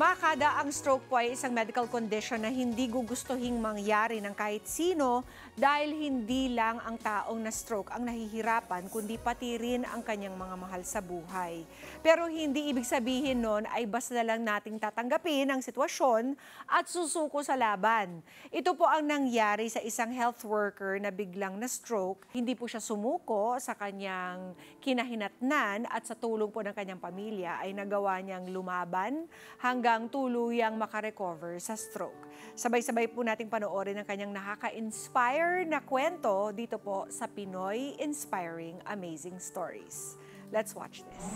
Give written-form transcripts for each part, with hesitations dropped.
Mga kada, ang stroke po ay isang medical condition na hindi gugustuhing mangyari ng kahit sino dahil hindi lang ang taong na-stroke ang nahihirapan kundi pati rin ang kanyang mga mahal sa buhay. Pero hindi ibig sabihin nun ay basta na lang nating tatanggapin ang sitwasyon at susuko sa laban. Ito po ang nangyari sa isang health worker na biglang na-stroke. Hindi po siya sumuko sa kanyang kinahinatnan at sa tulong po ng kanyang pamilya ay nagawa niyang lumaban hanggang tuluyang makarecover sa stroke. Sabay-sabay po nating panoorin ang kanyang nakaka-inspire na kwento dito po sa Pinoy Inspiring Amazing Stories. Let's watch this.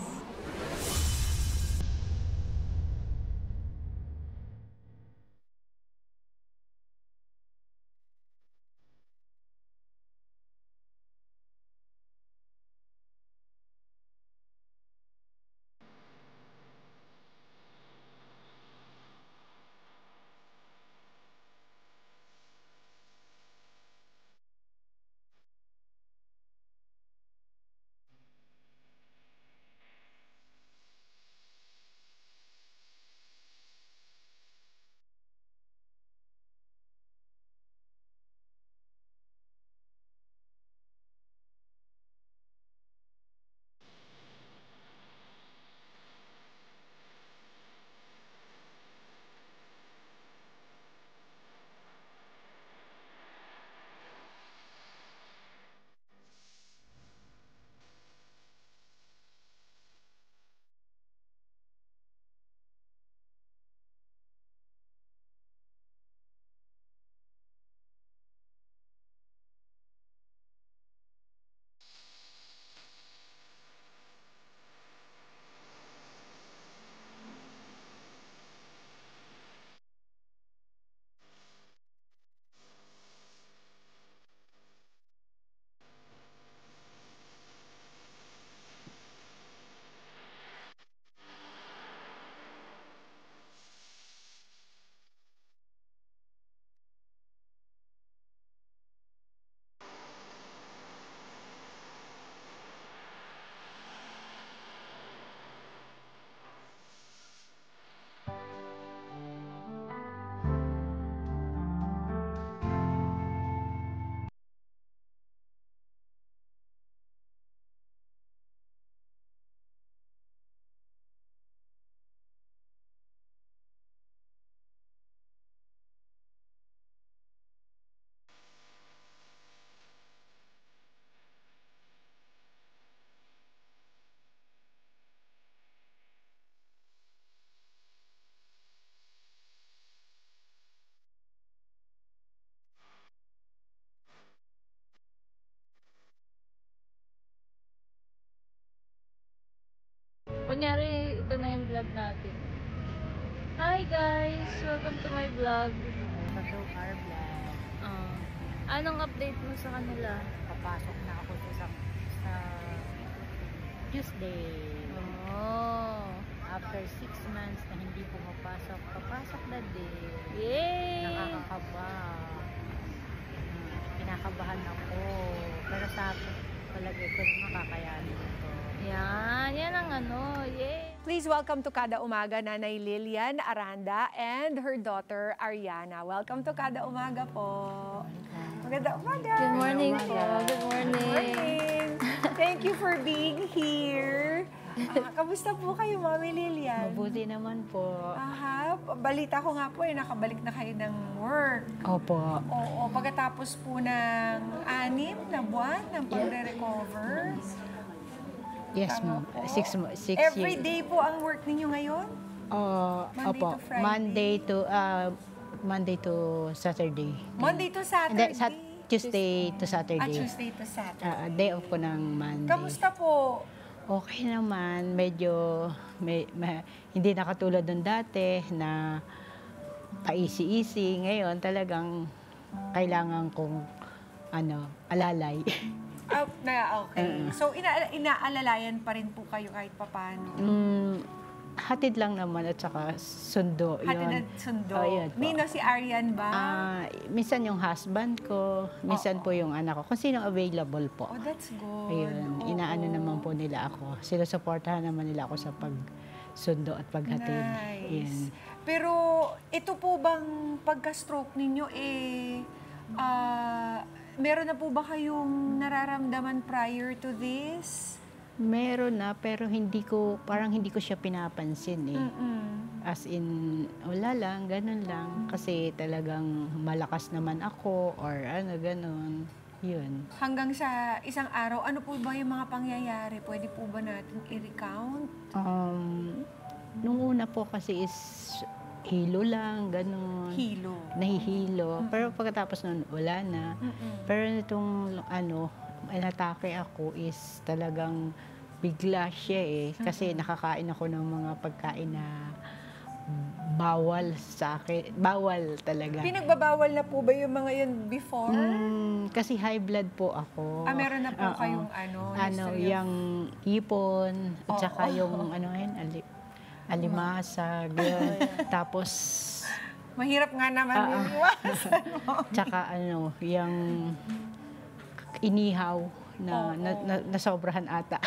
Kunyari, ito na yung vlog natin. Hi guys! Welcome to my vlog. Welcome to our vlog. Anong update mo sa kanila? Papasok na ako sa Tuesday. Oh! After 6 months na hindi pumapasok, papasok na din. Yay! Nakakakaba. Kinakabahan ako. Pero sabi, palagay ko na makakayanin ito. Yan ang ano. Yay! Please welcome to Kada Umaga Nanay Lilian Aranda and her daughter Ariana. Welcome to Kada Umaga po. Magandang umaga. Good morning Good po. morning. Good morning. Morning. Thank you for being here. Kamusta po kayo, Mami Lilian? Mabuti naman po. Aha, balita ko nga po nakabalik na kayo ng work. Opo. Oo, pagkatapos po ng 6 na buwan ng pagre-recover. Yes, Tama ma'am. po. 6 years. Every day po ang work ninyo ngayon? Monday Opo. to Friday? Monday to Saturday. Monday to Saturday? Hindi, Tuesday to Saturday. Tuesday to Saturday. Day off ko ng Monday. Kamusta po? Okay naman. Medyo hindi na katulad ng dati na ka-easy-easy. Ngayon talagang kailangan kong alalay. Okay. So, inaalalayan pa rin po kayo kahit papano? Hatid lang naman at saka sundo. Hatid at sundo. Yun po. Nino, si Arian ba? Minsan yung husband ko, minsan po yung anak ko. Kung sino available po. Oh, that's good. Ayun, inaano naman po nila ako. Sinusuportahan naman nila ako sa pagsundo at paghatid. Nice. Ayun. Pero ito po bang pagka-stroke ninyo, meron na po ba kayong nararamdaman prior to this? Meron na, pero parang hindi ko siya pinapansin eh. As in, wala lang, ganun lang. Kasi talagang malakas naman ako or ano, ganun. Yun. Hanggang sa isang araw, ano po ba yung mga pangyayari? Pwede po ba natin i-recount? Nung una po kasi is hilo lang, ganun. Hilo. Nahihilo. Pero pagkatapos nun, wala na. Pero itong inatake ako is talagang bigla siya eh. Kasi nakakain ako ng mga pagkain na bawal sa akin. Bawal talaga. Pinagbabawal na po ba yung mga yun before? Kasi high blood po ako. Meron na po Oo. kayong history of- yung ipon, at Oo. saka yung alimasag, yun. Tapos, Mahirap nga naman yung iwasan mo. tsaka yung inihaw na sobrahan ata.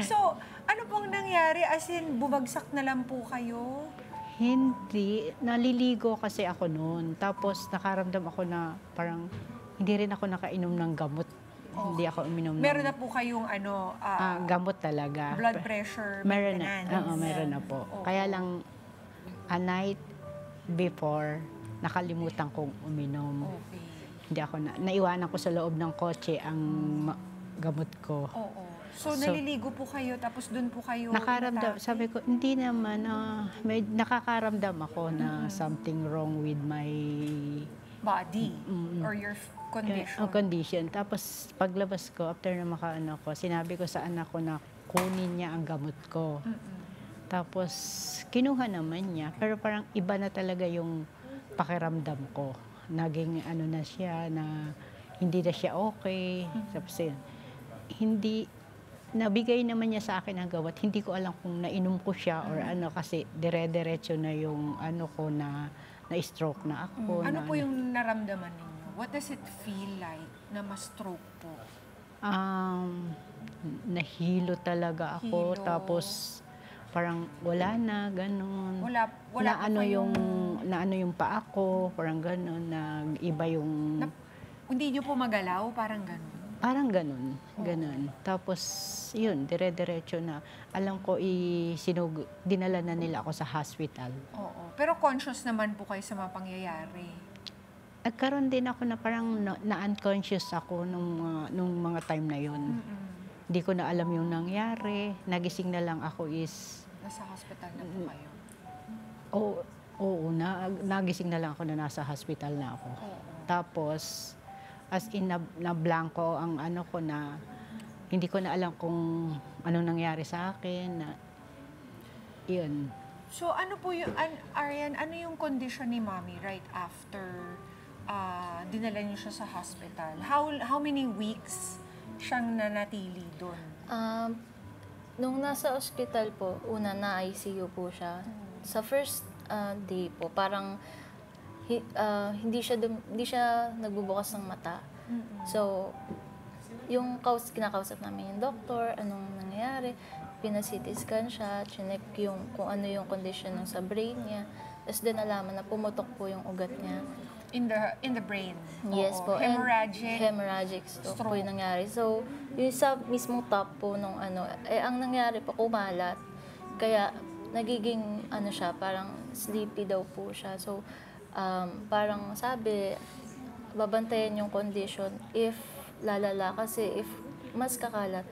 So, ano pong nangyari? As in, bumagsak na lang po kayo? Hindi. Naliligo kasi ako noon. Tapos nakaramdam ako na parang hindi rin ako nakainom ng gamot. Hindi ako uminom Meron ng na po kayong gamot talaga. blood pressure Meron na. maintenance? Oo, meron na po. Oo. Kaya lang, a night before, nakalimutan kong uminom. Okay. Hindi ako naiwanan ko sa loob ng kotse ang gamot ko. Oo. So, So, naliligo po kayo, tapos doon po kayo Nakaramdam, natake? sabi ko, hindi naman, may nakakaramdam ako na something wrong with my Body or your condition? condition. Tapos paglabas ko, after na makaano ko, sinabi ko sa anak ko na kunin niya ang gamot ko. Tapos kinuha naman niya, pero parang iba na talaga yung pakiramdam ko. Naging na siya, na hindi na siya okay. Tapos yun, nabigay naman niya sa akin ang gawat. Hindi ko alam kung nainom ko siya or kasi dire-diretso na yung ko na-stroke na ako. Ano po yung naramdaman ninyo? What does it feel like na ma-stroke po? Nahilo talaga ako. Hilo. Tapos parang wala na, ganun. Wala po yung paa ko, parang ganun, nag-iba yung... Hindi nyo po magalaw? Parang gano'n? Parang ganun. Tapos, yun, dire-diretso na. Alam ko, dinala na nila ako sa hospital. Oo. Pero conscious naman po kayo sa mga pangyayari? Nagkaroon din ako na parang na-unconscious ako nung mga time na yun. Hindi ko na alam yung nangyari. Nagising na lang ako is... Nasa hospital na po kayo? Oo, nagising na lang ako na nasa hospital na ako. Oo. Tapos, as in na blanco ang ko na hindi ko na alam kung anong nangyari sa akin. Yun. So, ano po yung, Arian, ano yung condition ni Mommy right after dinala niyo siya sa hospital? How many weeks siyang nanatili doon? Nung nasa ospital po, una na ICU po siya. Sa first day po, parang hindi siya nagbubukas ng mata. So, yung kinakausap namin yung doktor, anong nangyayari, pina-CT scan siya, chinek kung ano yung condition ng sa brain niya. Tapos din nalaman na pumutok po yung ugat niya. In the brain? Yes Oo. po. And Hemorrhagic stroke po yung nangyari. So, yung sa mismong top po nung ang nangyari po, kumalat. Kaya, nagiging siya, parang sleepy daw po siya. So, parang sabi, babantayan yung condition if lalala. Kasi if mas kakalat,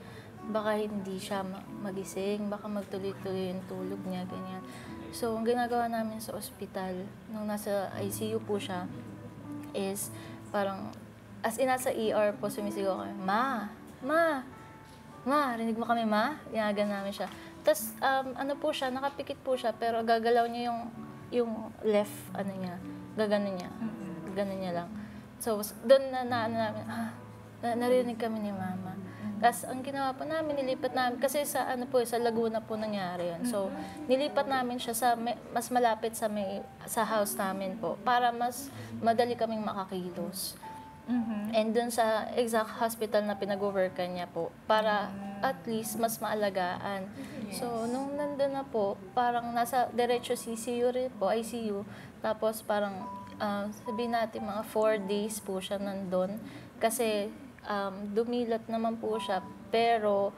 baka hindi siya magising, baka magtuloy-tuloy yung tulog niya, ganyan. So, ang ginagawa namin sa ospital, nung nasa ICU po siya, is parang, as in nasa ER po, sumisigaw kami, Ma, rinig mo kami, Ma? Inagan namin siya. Tapos, po siya, nakapikit po siya, pero gagalaw niya yung left, gaganon niya. Ganon niya lang. So, doon namin, narinig kami ni Mama. Tapos, ang ginawa po namin, nilipat namin, kasi sa Laguna po nangyari yan. So, nilipat namin siya mas malapit sa house namin po, para mas madali kaming makakilos. And dun sa exact hospital na pinag-workan niya po, para at least mas maalagaan. So, nung nandun na po, parang nasa diretso CCU rin po, ICU. Tapos parang sabihin natin mga 4 days po siya nandun. Kasi dumilat naman po siya, pero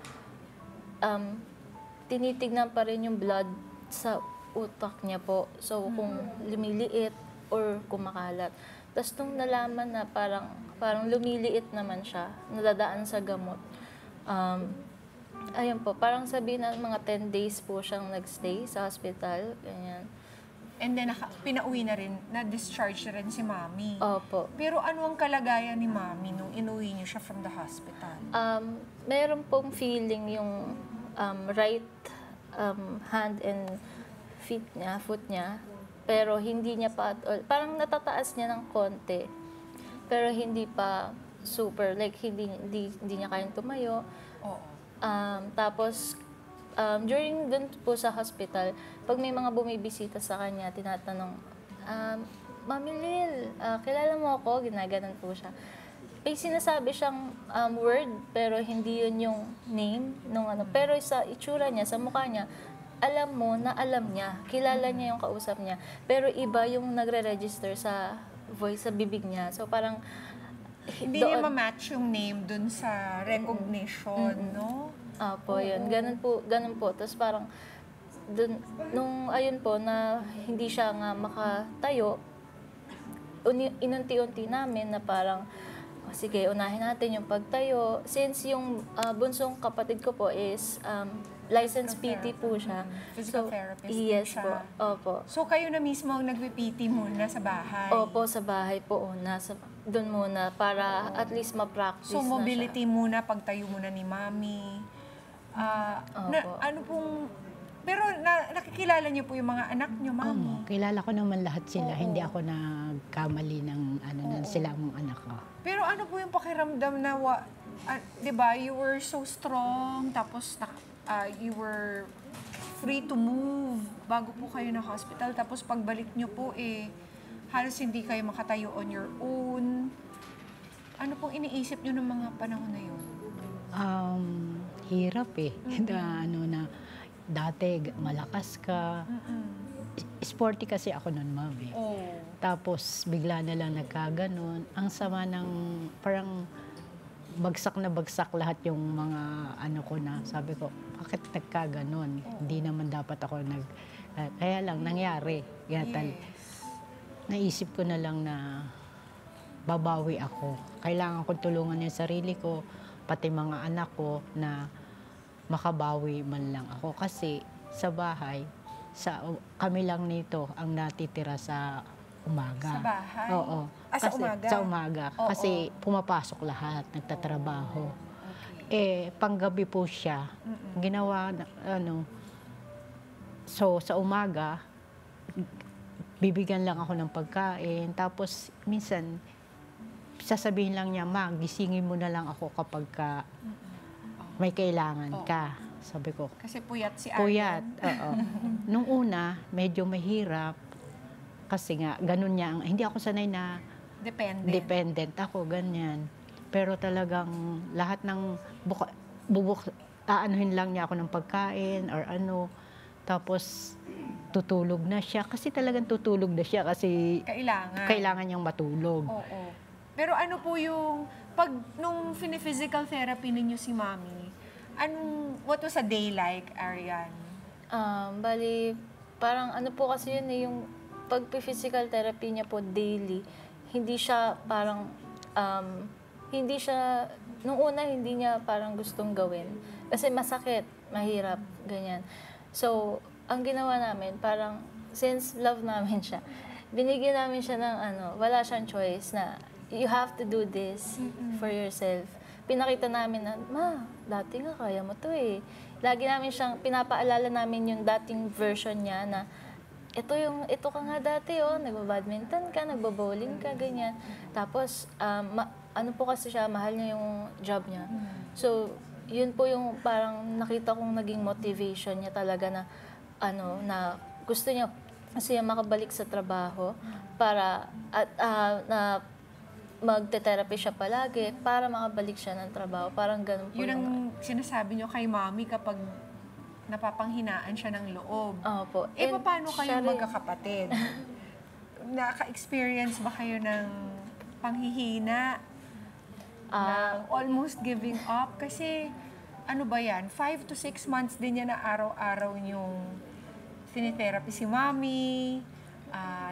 tinitignan pa rin yung blood sa utak niya po. So, kung lumiliit or kumakalat. Tapos nung nalaman na parang lumiliit naman siya, nadadaan sa gamot. Ayun po, parang sabihin na mga 10 days po siyang nagstay sa hospital, ganyan. And then, pinauwi na rin, na-discharge na rin si Mami. Opo. Pero ano ang kalagayan ni Mami nung inuwi niyo siya from the hospital? Meron pong feeling yung right hand and foot niya, pero hindi niya pa at all, parang natataas niya ng konti, pero hindi pa super, like hindi niya kayang tumayo. Oo. Tapos, during dun po sa hospital, pag may mga bumibisita sa kanya, tinatanong, Mami Lil, kilala mo ako? Ginaganon po siya. May sinasabi siyang word, pero hindi yun yung name nung ano. Pero sa itsura niya, sa mukha niya, alam mo na alam niya. Kilala niya yung kausap niya. Pero iba yung nagre-register sa voice, sa bibig niya. So parang, Hindi niya ma-match yung name dun sa recognition, no? po, yun. Ganun po. Tapos parang, nung ayun po, na hindi siya nga makatayo, inunti-unti namin na parang, sige, unahin natin yung pagtayo. Since yung bunsong kapatid ko po is licensed PT po siya. Physical therapist yes siya. po. Opo. So, kayo na mismo ang nagpi-PT muna sa bahay? Opo, sa bahay po una. Doon muna para at least ma-practice So, na mobility siya. muna, pagtayo muna ni Mami. Ano pong... Pero nakikilala niyo po yung mga anak niyo, Mami? Kilala ko naman lahat sila. Oo. Hindi ako nagkamali ng na sila ang anak ko. Pero ano po yung pakiramdam na, di ba, you were so strong, tapos you were free to move bago po kayo na hospital, tapos pagbalik niyo po halos hindi kayo makatayo on your own. Ano pong iniisip niyo ng mga panahon na yun? Hirap na dati malakas ka. Sporty kasi ako noon, Ma'am. Oh. Tapos bigla na lang nagkaganon. Ang sama ng parang bagsak na bagsak lahat yung mga ko na. Sabi ko, bakit nagkaganon? Hindi naman dapat ako kaya lang nangyari. Naisip ko na lang na babawi ako. Kailangan kong tulungan yung sarili ko, pati mga anak ko na makabawi man lang ako. Kasi sa bahay, kami lang nito ang natitira sa umaga. Sa bahay? Oo. Sa umaga? Sa umaga. Oo. Kasi pumapasok lahat, nagtatrabaho. Panggabi po siya. Ginawa, so sa umaga, bibigyan lang ako ng pagkain. Tapos minsan, sasabihin lang niya, Ma, gisingin mo na lang ako kapag may kailangan ka. Sabi ko, Kasi puyat si Aryan. puyat. Oo. Nung una, medyo mahirap. Kasi nga, ganun niya. Hindi ako sanay na dependent ako, ganyan. Pero talagang lahat ng aanuhin lang niya ako ng pagkain or ano. Tapos, tutulog na siya. Kasi talagang tutulog na siya kasi kailangan niyang matulog. Oo. Pero ano po yung, nung physical therapy ninyo si Mami, what was a day like, Aryan? Bali, parang ano po kasi yun yung pag-physical therapy niya po daily, hindi siya parang, nung una hindi niya parang gustong gawin. Kasi masakit, mahirap, ganyan. So, ang ginawa namin, parang, since love namin siya, binigyan namin siya ng wala siyang choice na, you have to do this for yourself. Pinakita namin na, Ma, dati nga kaya mo to eh. Lagi namin siyang, pinapaalala namin yung dating version niya na, ito ka nga dati nagbabadminton ka, nagbabowling ka, ganyan. Tapos, ano po kasi siya, mahal niya yung job niya. So, yun po yung parang nakita kong naging motivation niya talaga na, na gusto niya kasi makabalik sa trabaho para, na magte-therapy siya palagi para makabalik siya ng trabaho. Parang ganun po. Yun ang sinasabi niyo kay Mami kapag napapanghinaan siya ng loob. Opo. Eh, And paano siya kayong rin- magkakapatid? Naka-experience ba kayo ng panghihina? Ah, Na almost giving up? Kasi, ano ba yan? 5 to 6 months din yan na araw-araw yung sinitherapy si Mommy,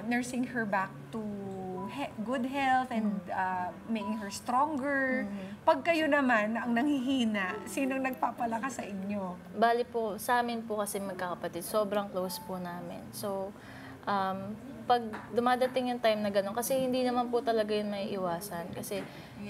nursing her back to good health and making her stronger. Pag kayo naman ang nanghihina, sinong nagpapalakas sa inyo? Bali po, sa amin po kasi magkakapatid, sobrang close po namin. So, pag dumadating yung time na gano'n, kasi hindi naman po talaga yun may iwasan. Kasi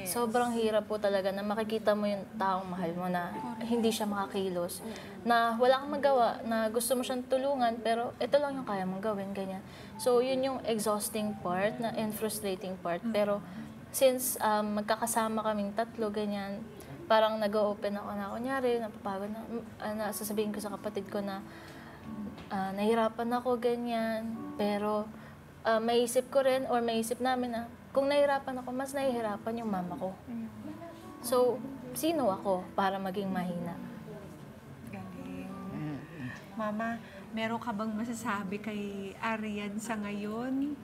sobrang hirap po talaga na makikita mo yung taong mahal mo na hindi siya makakilos. Na wala kang magawa, na gusto mo siyang tulungan, pero ito lang yung kaya mong gawin, ganyan. So, yun yung exhausting part and frustrating part. Pero, since magkakasama kaming tatlo, ganyan, parang nag-open ako na, kunyari, napapagod na, sasabihin ko sa kapatid ko na, nahirapan ako, ganyan. Pero, maisip ko rin, or maisip namin na, kung nahirapan ako, mas nahihirapan yung mama ko. So, sino ako para maging mahina? Galing. Mama, meron ka bang masasabi kay Arian sa ngayon?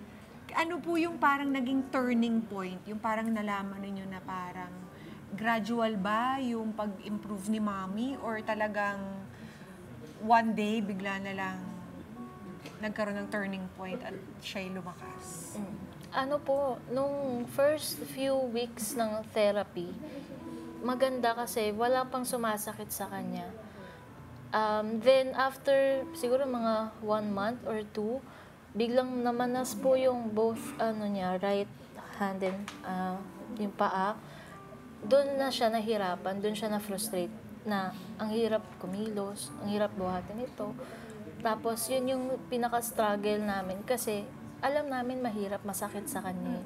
Ano po yung parang naging turning point? Yung parang nalaman ninyo na parang gradual ba yung pag-improve ni Mommy? Or talagang one day, bigla na lang nagkaroon ng turning point at siya'y lumakas? Ano po, nung first few weeks ng therapy, maganda kasi wala pang sumasakit sa kanya. Then after siguro mga 1 month or 2, biglang namanas po yung both right hand and yung paa. Doon na siya nahirapan, doon siya na-frustrate na ang hirap kumilos, ang hirap buhatin ito. Tapos yun yung pinaka-struggle namin kasi alam namin mahirap, masakit sa kanya.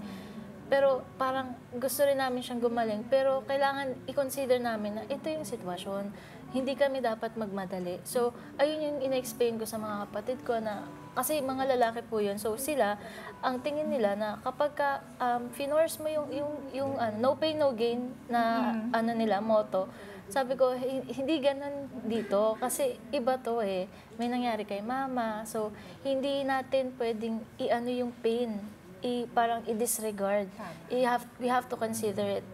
Pero parang gusto rin namin siyang gumaling, pero kailangan i-consider namin na ito yung sitwasyon. Hindi kami dapat magmadali. So, ayun yung ina-explain ko sa mga kapatid ko na, kasi mga lalaki po yun. So, sila, ang tingin nila na kapag ka, finors mo yung no pain, no gain na nila, motto, sabi ko, hindi ganun dito. Kasi iba to eh. May nangyari kay mama. So, hindi natin pwedeng i-ano yung pain. Parang i-disregard. We have to consider it.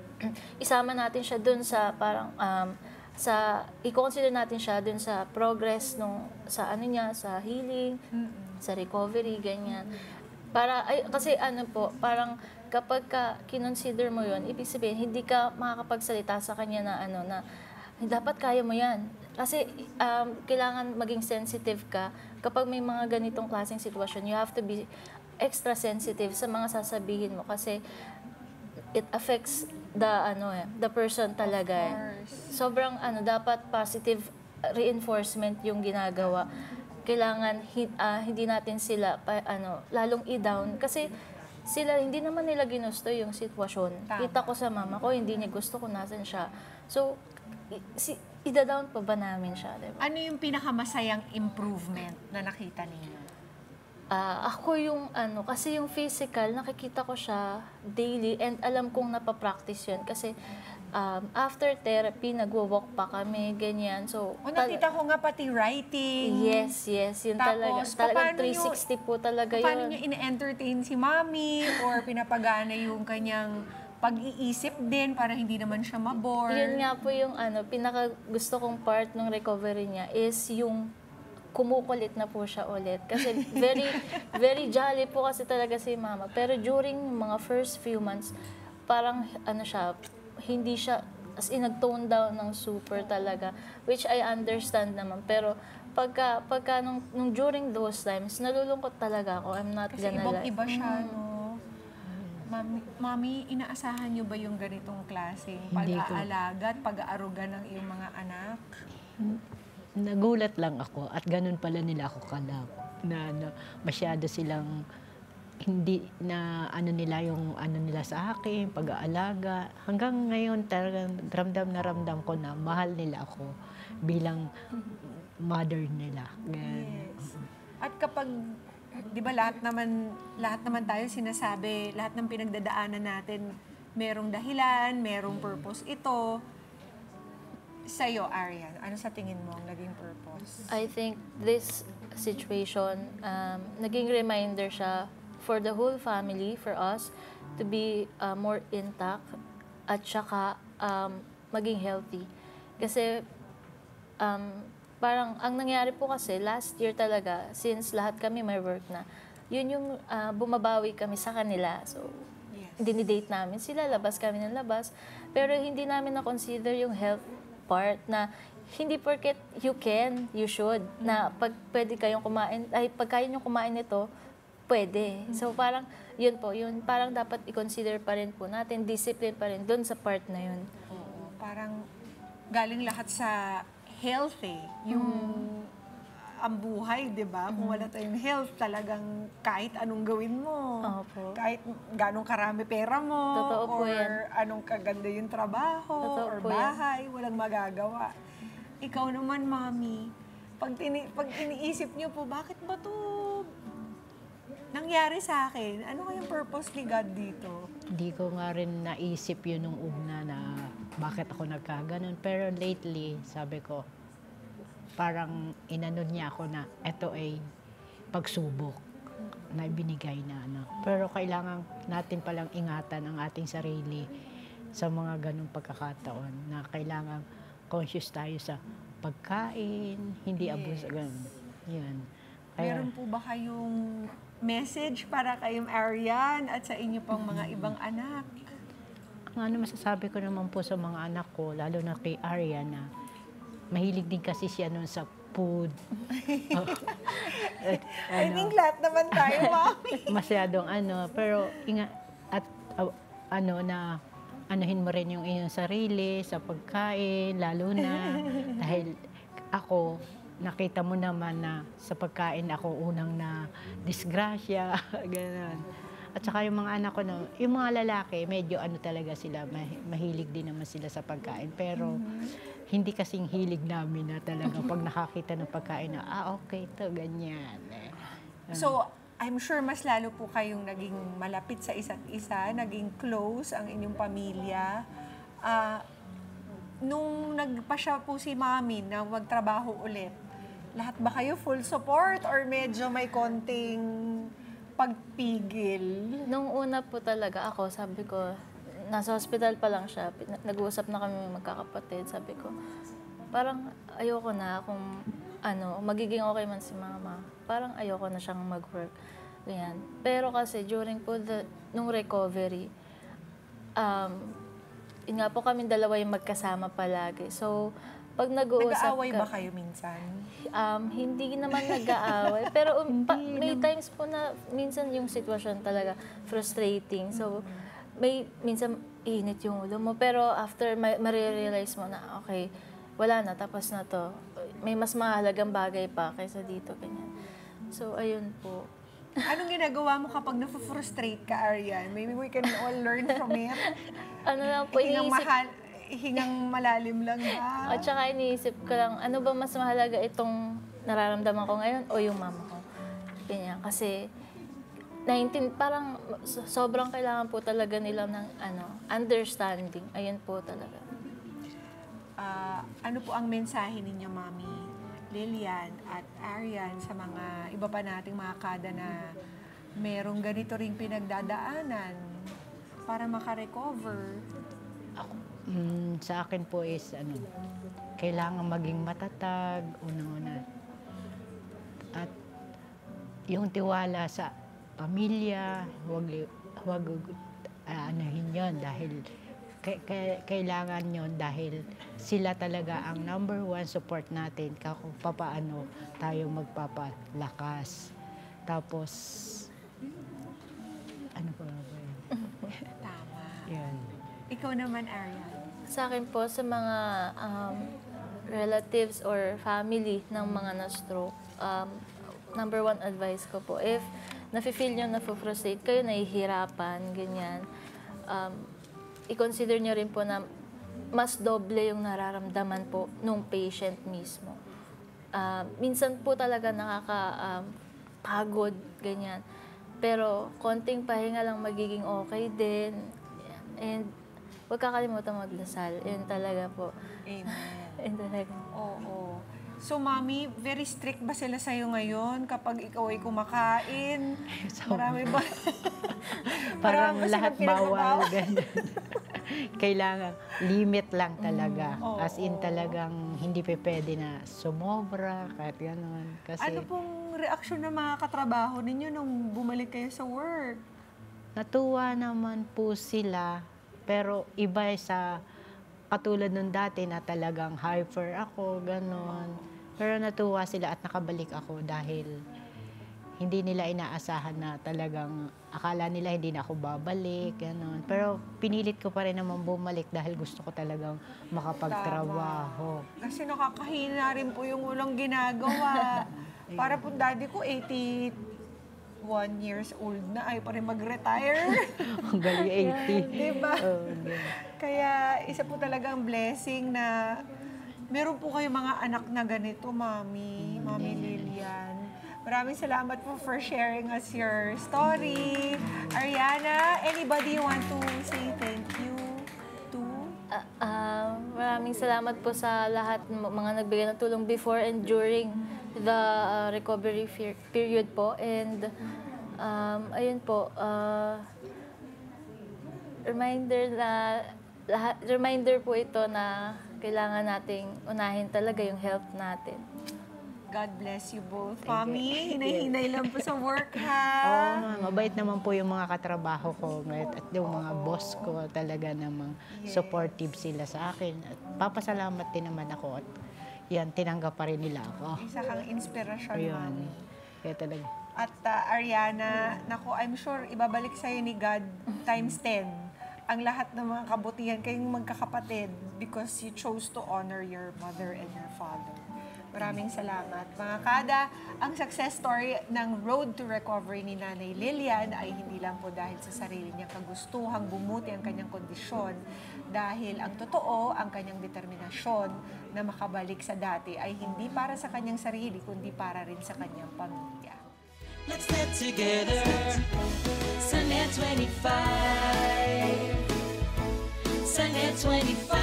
Isama natin siya dun sa parang, i-consider natin siya dun sa progress sa niya, sa healing, sa recovery, ganyan. Kasi parang kapag kinonsider mo yon, ibig sabihin, hindi ka makakapagsalita sa kanya na dapat kaya mo yan. Kasi kailangan maging sensitive ka. Kapag may mga ganitong klaseng sitwasyon, you have to be extra sensitive sa mga sasabihin mo kasi it affects the person talaga. Sobrang dapat positive reinforcement yung ginagawa. Kailangan hindi natin sila lalong i-down kasi sila hindi naman nila ginusto yung sitwasyon. Tama. Kita ko sa mama ko, hindi niya gusto kung nasan siya. So, ida-down pa ba namin siya, diba? Ano yung pinakamasayang improvement na nakita ninyo? Ako yung kasi yung physical, nakikita ko siya daily and alam kong napapractice yun kasi after therapy, nagwo-walk pa kami, ganyan. So, Nakita ko nga pati writing. yes, yun Tapos, talaga. Talagang paano 360 po talaga yun. Paano niya ine-entertain si Mommy or pinapagana yung kanyang pag-iisip din para hindi naman siya mabore? Yun nga po yung pinaka gusto kong part ng recovery niya is yung kumukulit na po siya ulit. Kasi very, very jolly po kasi talaga si Mama. Pero during mga first few months, parang hindi siya, as in, nag-tone down ng super talaga. Which I understand naman. Pero pagka nung during those times, nalulungkot talaga ako. I'm not Kasi gonna lie. ibang-iba siya, no? Mami, inaasahan niyo ba yung ganitong klaseng Hindi ko. pag-aalaga at pag-aaruga ng iyong mga anak? Nagulat lang ako at ganun pala nila ako kalab na masyado silang hindi na nila yung nila sa akin, pag-aalaga. Hanggang ngayon talagang ramdam ko na mahal nila ako bilang mother nila. Yes. At kapag, di ba lahat naman tayo sinasabi, lahat ng pinagdadaanan natin, merong dahilan, merong purpose ito. Sa'yo, Arian, ano sa tingin mo ang naging purpose? I think this situation, naging reminder siya for the whole family, for us, to be more intact at saka maging healthy. Kasi parang ang nangyari po kasi last year talaga, since lahat kami may work na, yun yung bumabawi kami sa kanila. So, Yes. dinidate namin sila, labas kami ng labas. Pero hindi namin na-consider yung health part na hindi porket you can, you should, na pag pwede kayong kumain, ay pag kaya nyo kumain nito, pwede. So parang, yun po, yun parang dapat i-consider pa rin po natin, discipline pa rin dun sa part na yun. Oo, parang galing lahat sa healthy, yung ang buhay, di ba? Kung wala tayong health, talagang kahit anong gawin mo, Opo. kahit ganong karami pera mo, Totoo po or yan. anong kaganda yung trabaho, Totoo or po yan. bahay, walang magagawa. Ikaw naman, Mami, pag iniisip niyo po, bakit ba to nangyari sa akin? Ano kayang purpose ni God dito? Hindi ko nga rin naisip yun nung una na bakit ako nagkaganon. Pero lately, sabi ko, parang inanon niya ako na eto ay pagsubok na binigay na ano. Pero kailangan natin palang ingatan ang ating sarili sa mga ganong pagkakataon na kailangan conscious tayo sa pagkain, hindi abuso, ganun. Yan. Meron po ba kayong message para kayong Arian at sa inyo pang mga ibang anak? Ang ano masasabi ko naman po sa mga anak ko, lalo na kay Arian na mahilig din kasi siya nun sa food. I think lahat naman tayo, Mami. Masyadong pero at na anuhin mo rin yung iyong sarili sa pagkain, lalo na dahil ako, nakita mo naman na sa pagkain ako unang na disgrasya, gano'n. At saka yung mga anak ko, yung mga lalaki, medyo talaga sila, mahilig din naman sila sa pagkain. Pero hindi kasing hilig namin na talaga pag nakakita ng pagkain na, okay, to ganyan. So, I'm sure mas lalo po kayong naging malapit sa isa't isa, naging close ang inyong pamilya. Nung nagpasya po si Mami na magtrabaho ulit, lahat ba kayo full support or medyo may konting pagpigil? Nung una po talaga ako, sabi ko, nasa hospital pa lang siya, nag-uusap na kami magkakapatid, sabi ko, parang ayoko na kung magiging okay man si mama, parang ayoko na siyang mag-work. Ganyan. Pero kasi during po nung recovery, yun nga po kami dalawa yung magkasama palagi. So, pag nag-uusap Nag-aaway ba kayo minsan? Hindi naman nag-aaway. Pero may times po na minsan yung sitwasyon talaga frustrating. So, may minsan init yung ulo mo. Pero after, marirealize mo na, okay, wala na, tapos na to. May mas mahalagang bagay pa kaysa dito, ganyan. So, ayun po. Anong ginagawa mo kapag na-frustrate ka, Arian? Maybe we can all learn from it. Ano lang po, Hingang malalim lang ba? At saka iniisip ko lang, ano ba mas mahalaga itong nararamdaman ko ngayon o yung mama ko? Ganyan. Kasi, parang sobrang kailangan po talaga nila ng understanding. Ayun po talaga. Ano po ang mensahe ninyo, Mami Lilian at Arian, sa mga iba pa nating mga kada na merong ganito ring pinagdadaanan para makarecover? Sa akin po is kailangan maging matatag, unang-una. At yung tiwala sa pamilya, huwag anuhin yun dahil kailangan yon dahil sila talaga ang number one support natin kung paano tayo magpapalakas. Tapos, ano pa ba yun? Tama. Yun. Ikaw naman, Arian. Sa akin po, sa mga relatives or family ng mga na-stroke, number one advice ko po, if nafe-feel nyo na-frustrate kayo, nahihirapan, ganyan, i-consider nyo rin po na mas doble yung nararamdaman po nung patient mismo. Minsan po talaga nakakapagod, ganyan. Pero konting pahinga lang magiging okay din. And huwag kakalimutan magdasal. Yun talaga po. Amen. Yun talaga. Oo. So, Mami, very strict ba sila sa'yo ngayon kapag ikaw ay kumakain? Marami ba? Parang Marami ba lahat silang bawal. pinagbabawas? Ganyan. Kailangan, limit lang talaga. Oo. As in talagang hindi pa pwede na sumobra, kahit gano'n. Kasi Ano pong reaksyon ng mga katrabaho ninyo nung bumalik kayo sa work? natuwa naman po sila, pero iba sa katulad nung dati na talagang hyper ako, gano'n. Pero natuwa sila at nakabalik ako dahil hindi nila inaasahan na talagang akala nila hindi na ako babalik, gano'n. Pero pinilit ko pa rin naman bumalik dahil gusto ko talagang makapagtrabaho. Kasi nakakahina rin po yung walang ginagawa. Para po daddy ko, 81 years old na, ay pa rin mag-retire. Ang galing 80. Diba? Oh, ganun. Kaya isa po talagang blessing na meron po kayo mga anak na ganito, Mami Lilian. Maraming salamat po for sharing us your story. Ariana, anybody you want to say thank you to? Maraming salamat po sa lahat ng mga nagbigay ng tulong before and during the recovery period po. And ayun po, reminder po ito na kailangan nating unahin talaga yung health natin. God bless you both. Mami, hinay-hinay lang po sa work, Oo, ha? mabait naman po yung mga katrabaho ko at yung mga boss ko talaga namang supportive sila sa akin. At papasalamat din naman ako at yan, tinanggap pa rin nila ako. Isa kang inspirasyon, Ayun. Mami. Kaya talaga. At Ariana, naku, I'm sure ibabalik sa'yo ni God times 10 ang lahat ng mga kabutihan kayong magkakapatid because you chose to honor your mother and your father. Maraming salamat. Mga kada, ang success story ng road to recovery ni Nanay Lilian ay hindi lang po dahil sa sarili niyang kagustuhang bumuti ang kanyang kondisyon, dahil ang totoo, ang kanyang determinasyon na makabalik sa dati ay hindi para sa kanyang sarili, kundi para rin sa kanyang pamilya. Let's get together. Sunday 25. Sunday 25.